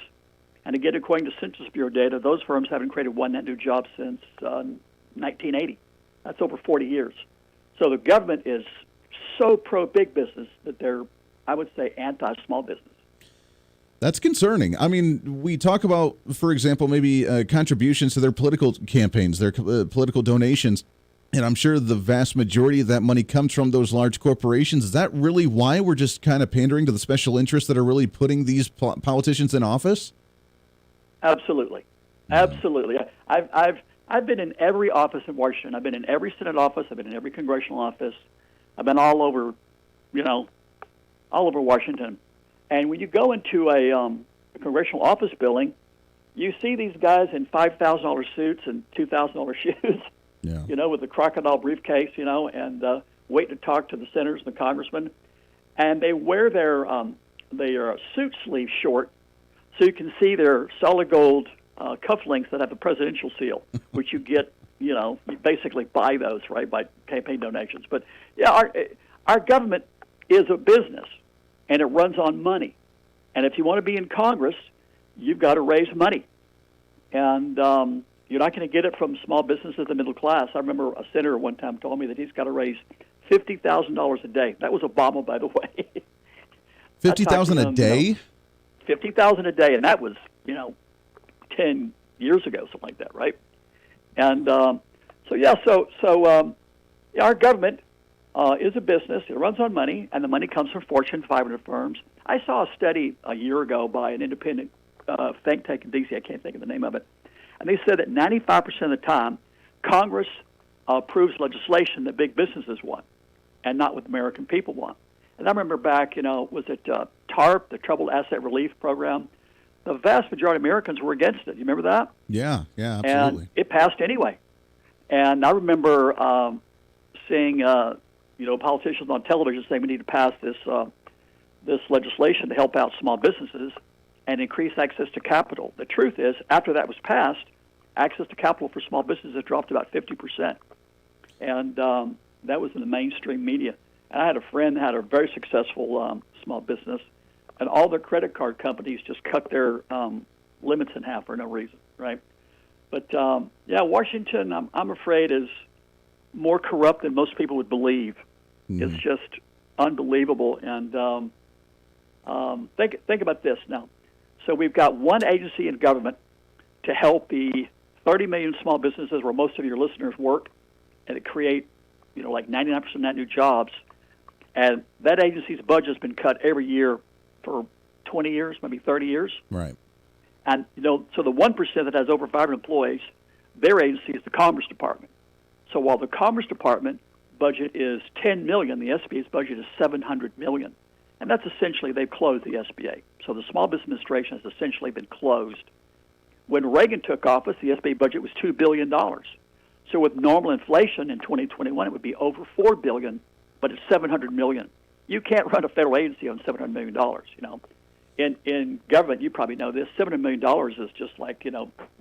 Speaker 4: And again, according to Census Bureau data, those firms haven't created one net new job since 1980. That's over 40 years. So the government is so pro-big business that they're, I would say, anti-small business.
Speaker 2: That's concerning. I mean, we talk about, for example, maybe contributions to their political campaigns, their political donations, and I'm sure the vast majority of that money comes from those large corporations. Is that really why we're just kind of pandering to the special interests that are really putting these politicians in office?
Speaker 4: Absolutely. Absolutely. I've been in every office in Washington. I've been in every Senate office. I've been in every congressional office. I've been all over, all over Washington. And when you go into a congressional office building, you see these guys in $5,000 suits and $2,000 shoes, with the crocodile briefcase, and waiting to talk to the senators and the congressmen. And they wear their suit sleeves short so you can see their solid gold cufflinks that have the presidential seal, which you get, you basically buy those, right, by campaign donations. But, yeah, our government is a business, and it runs on money. And if you want to be in Congress, you've got to raise money. And you're not going to get it from small businesses and middle class. I remember a senator one time told me that he's got to raise $50,000 a day. That was Obama, by the way.
Speaker 2: $50,000 a day?
Speaker 4: $50,000 a day, and that was, 10 years ago, something like that, right? And our government is a business. It runs on money, and the money comes from Fortune 500 firms. I saw a study a year ago by an independent think tank in D.C. I can't think of the name of it. And they said that 95% of the time, Congress approves legislation that big businesses want and not what the American people want. And I remember back, was it TARP, the Troubled Asset Relief Program? The vast majority of Americans were against it. You remember that?
Speaker 2: Yeah, absolutely.
Speaker 4: And it passed anyway. And I remember seeing, politicians on television saying we need to pass this legislation to help out small businesses and increase access to capital. The truth is, after that was passed, access to capital for small businesses dropped about 50%. And that was in the mainstream media. And I had a friend that had a very successful small business, and all their credit card companies just cut their limits in half for no reason, right? But, Washington, I'm afraid, is more corrupt than most people would believe. It's just unbelievable. And think about this now. So we've got one agency in government to help the 30 million small businesses where most of your listeners work, and it create, like 99% net new jobs. And that agency's budget has been cut every year for 20 years, maybe 30 years.
Speaker 2: Right.
Speaker 4: And, so the 1% that has over 500 employees, their agency is the Commerce Department. So while the Commerce Department budget is $10 million, the SBA's budget is $700 million. And that's essentially, they've closed the SBA. So the Small Business Administration has essentially been closed. When Reagan took office, the SBA budget was $2 billion. So with normal inflation in 2021, it would be over $4 billion, but it's $700 million. You can't run a federal agency on $700 million, In government, you probably know this, $700 million is just like,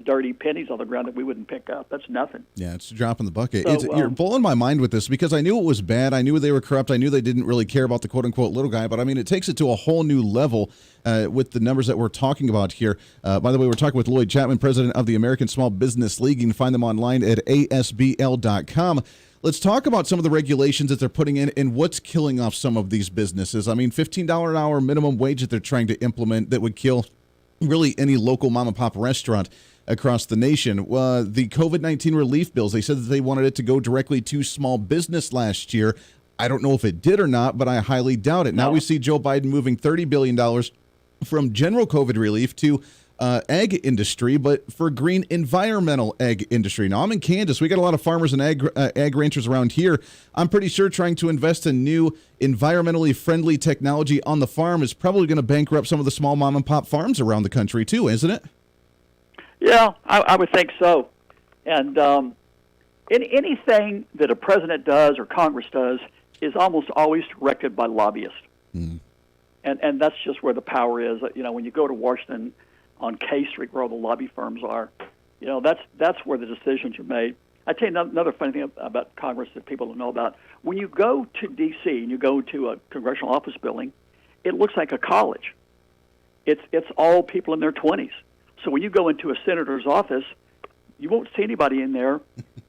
Speaker 4: dirty pennies on the ground that we wouldn't pick up. That's nothing.
Speaker 2: Yeah, it's a drop in the bucket.
Speaker 4: So,
Speaker 2: you're blowing my mind with this because I knew it was bad. I knew they were corrupt. I knew they didn't really care about the quote-unquote little guy. But, I mean, it takes it to a whole new level with the numbers that we're talking about here. By the way, we're talking with Lloyd Chapman, president of the American Small Business League. You can find them online at asbl.com. Let's talk about some of the regulations that they're putting in and what's killing off some of these businesses. I mean, $15 an hour minimum wage that they're trying to implement that would kill really any local mom-and-pop restaurant across the nation. The COVID-19 relief bills, they said that they wanted it to go directly to small business last year. I don't know if it did or not, but I highly doubt it. Now we see Joe Biden moving $30 billion from general COVID relief to ag industry, but for green environmental ag industry. Now, I'm in Kansas. We got a lot of farmers and ag ranchers around here. I'm pretty sure trying to invest in new environmentally friendly technology on the farm is probably going to bankrupt some of the small mom and pop farms around the country too, isn't it?
Speaker 4: Yeah, I would think so. And anything that a president does or Congress does is almost always directed by lobbyists.
Speaker 2: Mm.
Speaker 4: And that's just where the power is. You know, when you go to Washington on K Street, where all the lobby firms are, you know, that's where the decisions are made. I tell you another funny thing about Congress that people don't know about. When you go to D.C. and you go to a congressional office building, it looks like a college. It's all people in their 20s. So when you go into a senator's office, you won't see anybody in there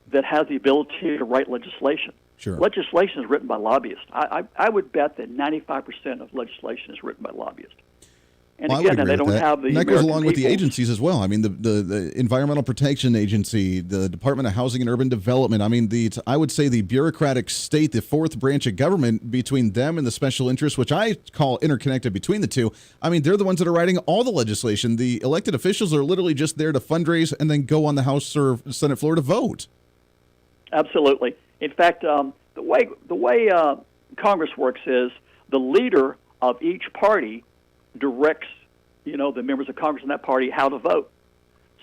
Speaker 4: that has the ability to write legislation.
Speaker 2: Sure.
Speaker 4: Legislation is written by lobbyists. I would bet that 95% of legislation is written by lobbyists. And
Speaker 2: well,
Speaker 4: again, they don't have the.
Speaker 2: And that goes along with the
Speaker 4: people.
Speaker 2: agencies as well. I mean, the Environmental Protection Agency, the Department of Housing and Urban Development. I mean, I would say the bureaucratic state, the fourth branch of government, between them and the special interests, which I call interconnected between the two. I mean, they're the ones that are writing all the legislation. The elected officials are literally just there to fundraise and then go on the House or Senate floor to vote.
Speaker 4: Absolutely. In fact, the way Congress works is the leader of each party directs, you know, the members of Congress in that party how to vote.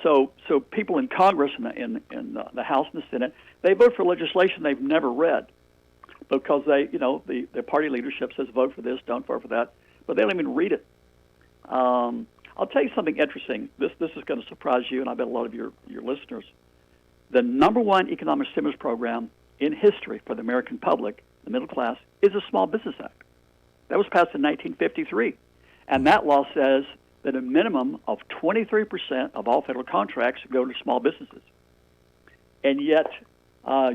Speaker 4: So people in Congress in the House and the Senate, they vote for legislation they've never read because the party leadership says vote for this, don't vote for that, but they don't even read it. I'll tell you something interesting. This is going to surprise you, and I bet a lot of your listeners. The number one economic stimulus program in history for the American public, the middle class, is the Small Business Act. That was passed in 1953. And that law says that a minimum of 23% of all federal contracts go to small businesses. And yet,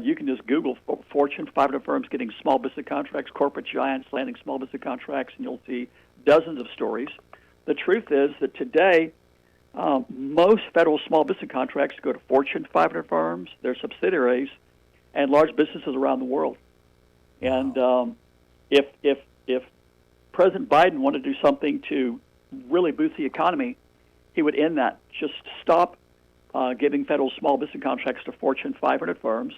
Speaker 4: you can just Google Fortune 500 firms getting small business contracts, corporate giants landing small business contracts, and you'll see dozens of stories. The truth is that today, most federal small business contracts go to Fortune 500 firms, their subsidiaries, and large businesses around the world. And if President Biden wanted to do something to really boost the economy, he would end that. Just stop giving federal small business contracts to Fortune 500 firms,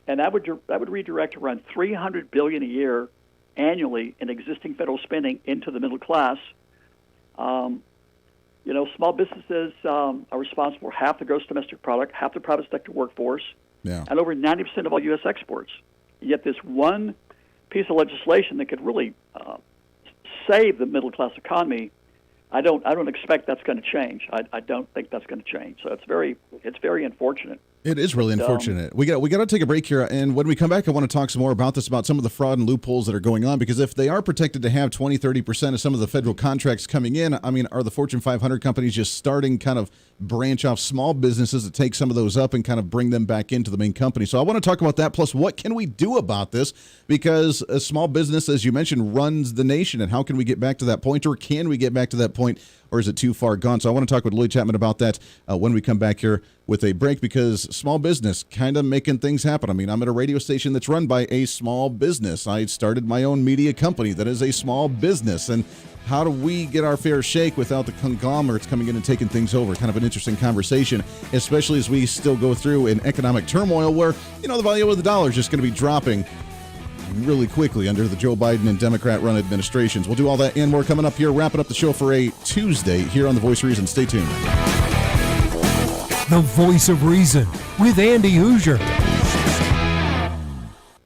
Speaker 4: and that would redirect around $300 billion a year annually in existing federal spending into the middle class. Small businesses are responsible for half the gross domestic product, half the private sector workforce, and over 90% of all U.S. exports. Yet this one piece of legislation that could really save the middle class economy, I don't expect that's going to change. I don't think that's going to change. So it's very unfortunate.
Speaker 2: It is really unfortunate. We got to take a break here, and when we come back, I want to talk some more about this, about some of the fraud and loopholes that are going on, because if they are protected to have 20-30% of some of the federal contracts coming in, I mean, are the Fortune 500 companies just starting kind of branch off small businesses to take some of those up and kind of bring them back into the main company? So I want to talk about that, plus what can we do about this, because a small business, as you mentioned, runs the nation, and how can we get back to that point, or can we get back to that point, or is it too far gone? So I want to talk with Lloyd Chapman about that when we come back here with a break, because small business kind of making things happen. I mean, I'm at a radio station that's run by a small business. I started my own media company that is a small business. And how do we get our fair shake without the conglomerates coming in and taking things over? Kind of an interesting conversation, especially as we still go through an economic turmoil where, the value of the dollar is just going to be dropping really quickly under the Joe Biden and Democrat-run administrations. We'll do all that and more coming up here, wrapping up the show for a Tuesday here on The Voice of Reason. Stay tuned.
Speaker 1: The Voice of Reason with Andy Hooser.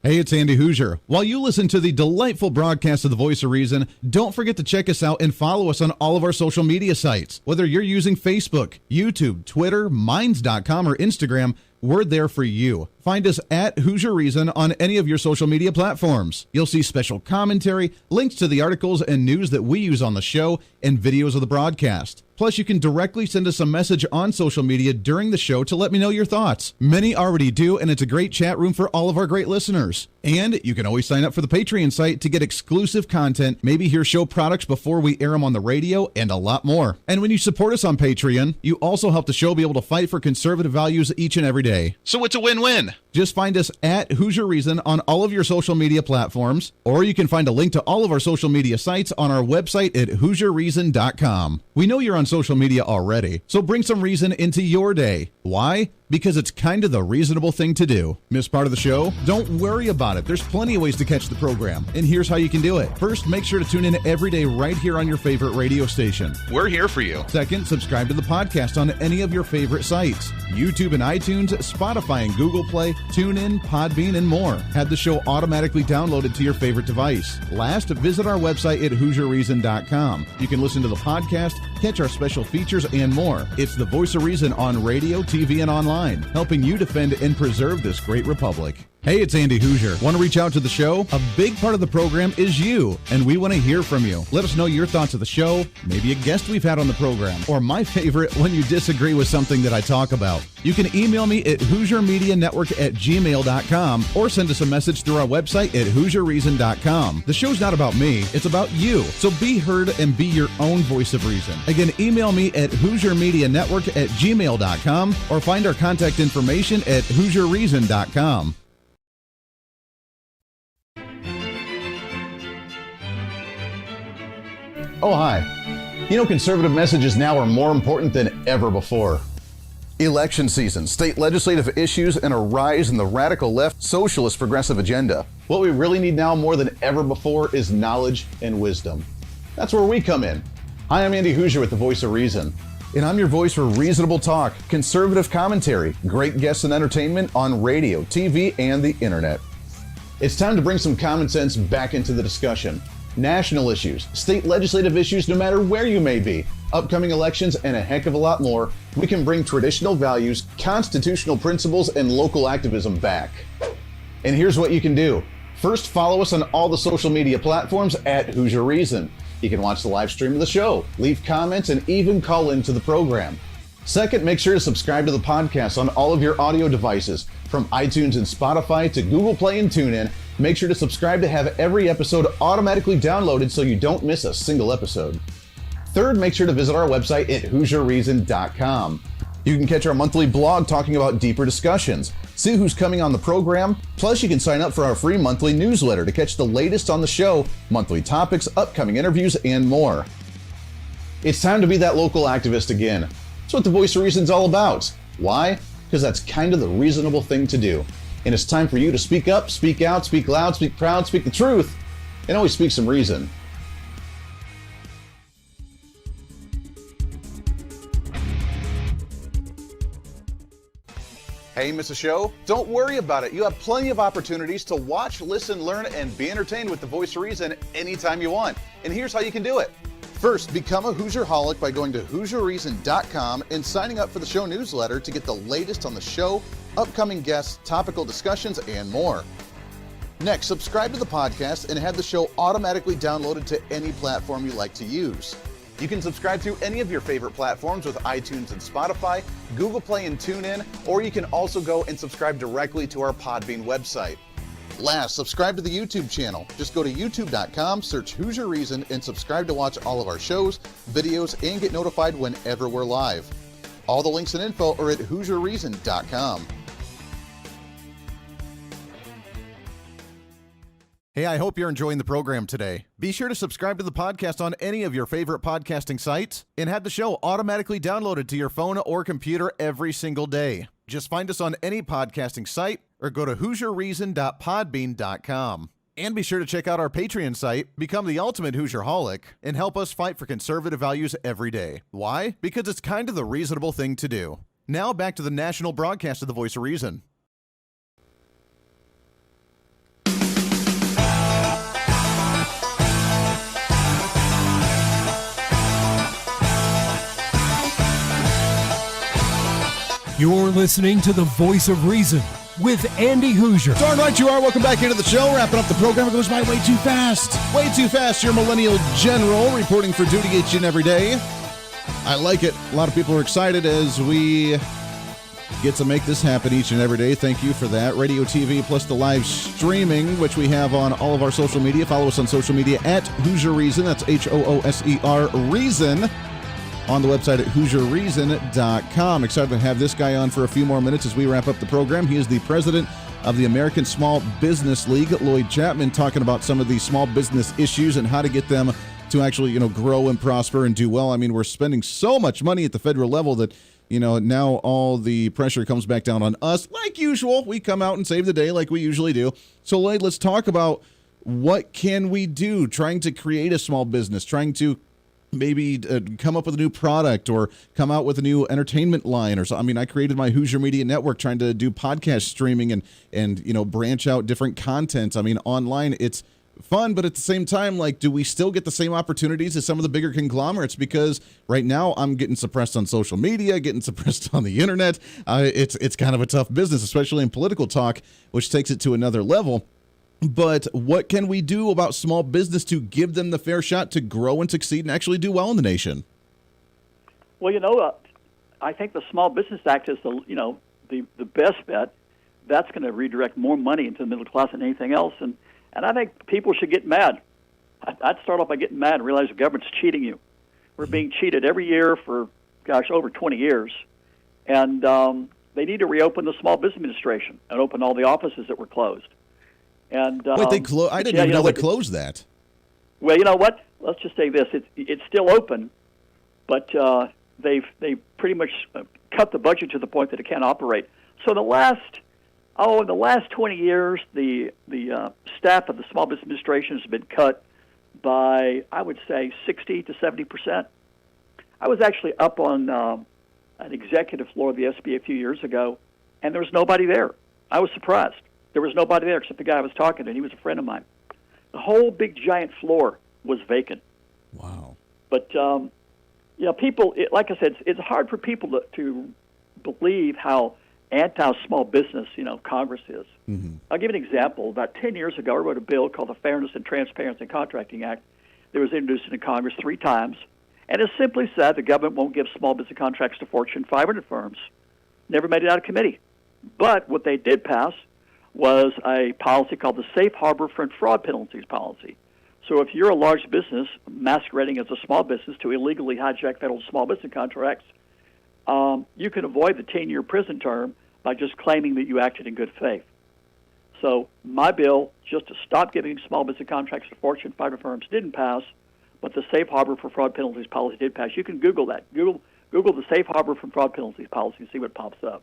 Speaker 2: Hey, it's Andy Hooser. While you listen to the delightful broadcast of The Voice of Reason, don't forget to check us out and follow us on all of our social media sites. Whether you're using Facebook, YouTube, Twitter, Minds.com, or Instagram, we're there for you. Find us at Hooser Reason on any of your social media platforms. You'll see special commentary, links to the articles and news that we use on the show, and videos of the broadcast. Plus, you can directly send us a message on social media during the show to let me know your thoughts. Many already do, and it's a great chat room for all of our great listeners. And you can always sign up for the Patreon site to get exclusive content, maybe hear show products before we air them on the radio, and a lot more. And when you support us on Patreon, you also help the show be able to fight for conservative values each and every day. So it's a win-win. Just find us at Hooser Reason on all of your social media platforms, or you can find a link to all of our social media sites on our website at HooserReason.com. We know you're on social media already, so bring some reason into your day. Why? Because it's kind of the reasonable thing to do. Miss part of the show? Don't worry about it. There's plenty of ways to catch the program, and here's how you can do it. First, make sure to tune in every day right here on your favorite radio station. We're here for you. Second, subscribe to the podcast on any of your favorite sites. YouTube and iTunes, Spotify and Google Play, TuneIn, Podbean, and more. Have the show automatically downloaded to your favorite device. Last, visit our website at HooserReason.com. You can listen to the podcast, catch our special features, and more. It's the voice of reason on radio, TV, and online, helping you defend and preserve this great republic. Hey, it's Andy Hooser. Want to reach out to the show? A big part of the program is you, and we want to hear from you. Let us know your thoughts of the show, maybe a guest we've had on the program, or my favorite, when you disagree with something that I talk about. You can email me at HooserMediaNetwork@gmail.com or send us a message through our website at HooserReason.com. The show's not about me, it's about you. So be heard and be your own voice of reason. Again, email me at HooserMediaNetwork@gmail.com or find our contact information at HooserReason.com.
Speaker 3: Oh, hi. You know, conservative messages now are more important than ever before. Election season, state legislative issues, and a rise in the radical left socialist progressive agenda. What we really need now more than ever before is knowledge and wisdom. That's where we come in. Hi, I'm Andy Hooser with the Voice of Reason. And I'm your voice for reasonable talk, conservative commentary, great guests and entertainment on radio, TV, and the internet. It's time to bring some common sense back into the discussion. National issues, state legislative issues, no matter where you may be, upcoming elections, and a heck of a lot more, we can bring traditional values, constitutional principles, and local activism back. And here's what you can do. First, follow us on all the social media platforms at Hooser Reason. You can watch the live stream of the show, leave comments, and even call into the program. Second, make sure to subscribe to the podcast on all of your audio devices, from iTunes and Spotify to Google Play and TuneIn. Make sure to subscribe to have every episode automatically downloaded so you don't miss a single episode. Third, make sure to visit our website at HooserReason.com. You can catch our monthly blog talking about deeper discussions, see who's coming on the program, plus you can sign up for our free monthly newsletter to catch the latest on the show, monthly topics, upcoming interviews, and more. It's time to be that local activist again. That's what the Voice of Reason's all about. Why? Because that's kind of the reasonable thing to do. And it's time for you to speak up, speak out, speak loud, speak proud, speak the truth, and always speak some reason. Hey, miss a show? Don't worry about it. You have plenty of opportunities to watch, listen, learn, and be entertained with the Voice of Reason anytime you want. And here's how you can do it. First, become a Hooserholic by going to HooserReason.com and signing up for the show newsletter to get the latest on the show, upcoming guests, topical discussions, and more. Next, subscribe to the podcast and have the show automatically downloaded to any platform you like to use. You can subscribe through any of your favorite platforms with iTunes and Spotify, Google Play and TuneIn, or you can also go and subscribe directly to our Podbean website. Last, subscribe to the YouTube channel. Just go to youtube.com, search Hooser Reason, and subscribe to watch all of our shows, videos, and get notified whenever we're live. All the links and info are at HooserReason.com. Hey, I hope you're enjoying the program today. Be sure to subscribe to the podcast on any of your favorite podcasting sites and have the show automatically downloaded to your phone or computer every single day. Just find us on any podcasting site or go to HooserReason.podbean.com. And be sure to check out our Patreon site, become the ultimate Hooserholic, and help us fight for conservative values every day. Why? Because it's kind of the reasonable thing to do. Now back to the national broadcast of the Voice of Reason.
Speaker 1: You're listening to the Voice of Reason with Andy Hooser.
Speaker 2: Darn right you are. Welcome back into the show. Wrapping up the program. It goes by way too fast. Way too fast. Your millennial general reporting for duty each and every day. I like it. A lot of people are excited as we get to make this happen each and every day. Thank you for that. Radio, TV, plus the live streaming, which we have on all of our social media. Follow us on social media at Hooser Reason. That's HOOSER Reason. On the website at HooserReason.com. Excited to have this guy on for a few more minutes as we wrap up the program. He is the president of the American Small Business League, Lloyd Chapman, talking about some of these small business issues and how to get them to actually, grow and prosper and do well. I mean, we're spending so much money at the federal level that, now all the pressure comes back down on us. Like usual, we come out and save the day like we usually do. So, Lloyd, let's talk about what can we do trying to create a small business, trying to maybe come up with a new product or come out with a new entertainment line or so. I mean, I created my Hooser Media Network trying to do podcast streaming and branch out different content. I mean, online it's fun, but at the same time, do we still get the same opportunities as some of the bigger conglomerates? Because right now I'm getting suppressed on social media, getting suppressed on the internet. It's kind of a tough business, especially in political talk, which takes it to another level. But what can we do about small business to give them the fair shot to grow and succeed and actually do well in the nation?
Speaker 4: Well, I think the Small Business Act is the best bet. That's going to redirect more money into the middle class than anything else. And I think people should get mad. I'd start off by getting mad and realize the government's cheating you. We're being cheated every year for, over 20 years. And they need to reopen the Small Business Administration and open all the offices that were closed. And
Speaker 2: wait, I didn't even know they closed that.
Speaker 4: Well, you know what? Let's just say this: it's still open, but they pretty much cut the budget to the point that it can't operate. So in the last 20 years, the staff of the Small Business Administration has been cut by, I would say, 60 to 70%. I was actually up on an executive floor of the SBA a few years ago, and there was nobody there. I was surprised. There was nobody there except the guy I was talking to, and he was a friend of mine. The whole big giant floor was vacant.
Speaker 2: Wow.
Speaker 4: But, people, like I said, it's hard for people to believe how anti-small business, Congress is. Mm-hmm. I'll give you an example. About 10 years ago, I wrote a bill called the Fairness and Transparency in Contracting Act that was introduced into Congress 3 times. And it simply said the government won't give small business contracts to Fortune 500 firms. Never made it out of committee. But what they did pass was a policy called the Safe Harbor for Fraud Penalties policy. So if you're a large business masquerading as a small business to illegally hijack federal small business contracts, you can avoid the 10-year prison term by just claiming that you acted in good faith. So my bill, just to stop giving small business contracts to Fortune 500 firms, didn't pass, but the Safe Harbor for Fraud Penalties policy did pass. You can Google that. Google the Safe Harbor for Fraud Penalties policy and see what pops up.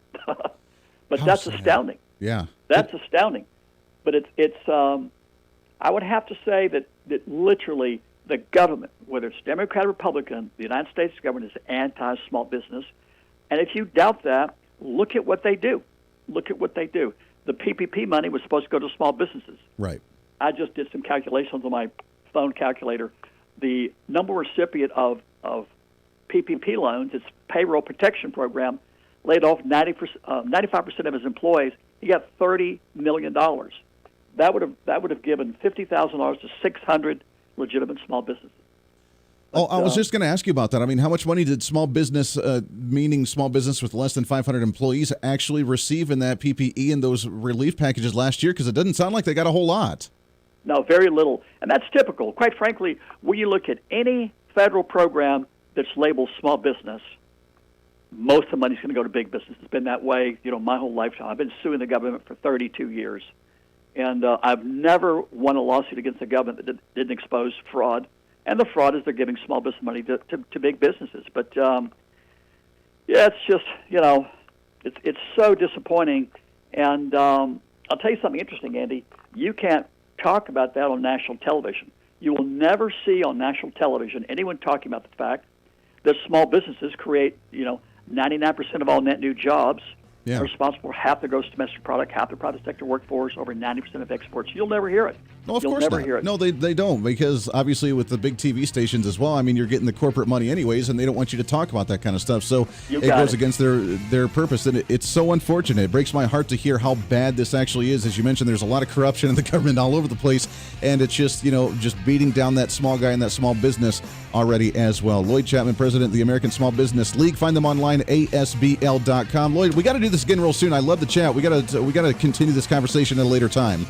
Speaker 4: But that's astounding.
Speaker 2: Yeah,
Speaker 4: that's astounding. But it's I would have to say that literally the government, whether it's Democrat or Republican, the United States government is anti-small business. And if you doubt that, look at what they do. Look at what they do. The PPP money was supposed to go to small businesses.
Speaker 2: Right.
Speaker 4: I just did some calculations on my phone calculator. The number recipient of PPP loans, its payroll protection program, laid off 95% of his employees. He got $30 million. That would have given $50,000 to 600 legitimate small businesses.
Speaker 2: But, I was just going to ask you about that. I mean, how much money did small business, meaning small business with less than 500 employees, actually receive in that PPE and those relief packages last year? Because it doesn't sound like they got a whole lot.
Speaker 4: No, very little. And that's typical. Quite frankly, when you look at any federal program that's labeled small business, most of the money's going to go to big business. It's been that way, my whole lifetime. I've been suing the government for 32 years. And I've never won a lawsuit against the government that didn't expose fraud. And the fraud is they're giving small business money to big businesses. But, it's just, it's so disappointing. And I'll tell you something interesting, Andy. You can't talk about that on national television. You will never see on national television anyone talking about the fact that small businesses create, 99% of all net new jobs.
Speaker 2: Yeah.
Speaker 4: Are responsible for half the gross domestic product, half the private sector workforce, over 90% of exports. You'll never hear it.
Speaker 2: No, of
Speaker 4: You'll
Speaker 2: course
Speaker 4: never
Speaker 2: not.
Speaker 4: hear it.
Speaker 2: No, they don't, because obviously with the big TV stations as well, I mean, you're getting the corporate money anyways, and they don't want you to talk about that kind of stuff. So it goes against their purpose, and it's so unfortunate. It breaks my heart to hear how bad this actually is. As you mentioned, there's a lot of corruption in the government all over the place, and it's just, just beating down that small guy and that small business already as well. Lloyd Chapman, president of the American Small Business League. Find them online, asbl.com. Lloyd, we got to do this again real soon. I love the chat. We got to continue this conversation at a later time.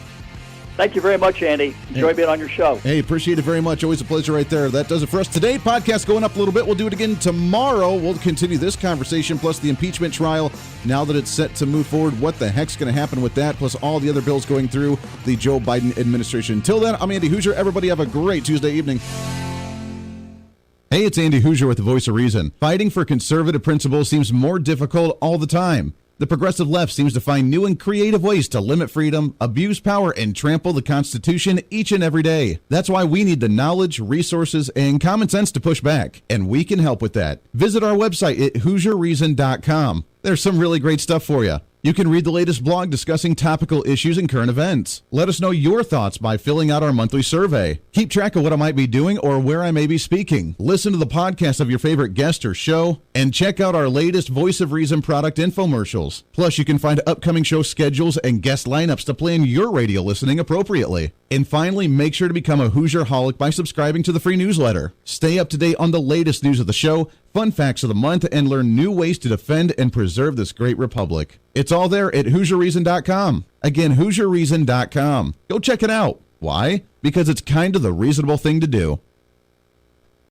Speaker 4: Thank you very much, Andy. Enjoy being on your show.
Speaker 2: Hey, appreciate it very much. Always a pleasure right there. That does it for us today. Podcast going up a little bit. We'll do it again tomorrow. We'll continue this conversation, plus the impeachment trial. Now that it's set to move forward, what the heck's going to happen with that, plus all the other bills going through the Joe Biden administration. Until then, I'm Andy Hooser. Everybody have a great Tuesday evening. Hey, it's Andy Hooser with the Voice of Reason. Fighting for conservative principles seems more difficult all the time. The progressive left seems to find new and creative ways to limit freedom, abuse power, and trample the Constitution each and every day. That's why we need the knowledge, resources, and common sense to push back, and we can help with that. Visit our website at HooserReason.com. There's some really great stuff for you. You can read the latest blog discussing topical issues and current events. Let us know your thoughts by filling out our monthly survey. Keep track of what I might be doing or where I may be speaking. Listen to the podcast of your favorite guest or show, and check out our latest Voice of Reason product infomercials. Plus, you can find upcoming show schedules and guest lineups to plan your radio listening appropriately. And finally, make sure to become a Hoosier-holic by subscribing to the free newsletter. Stay up to date on the latest news of the show, fun facts of the month, and learn new ways to defend and preserve this great republic. It's all there at HooserReason.com. Again, HooserReason.com. Go check it out. Why? Because it's kind of the reasonable thing to do.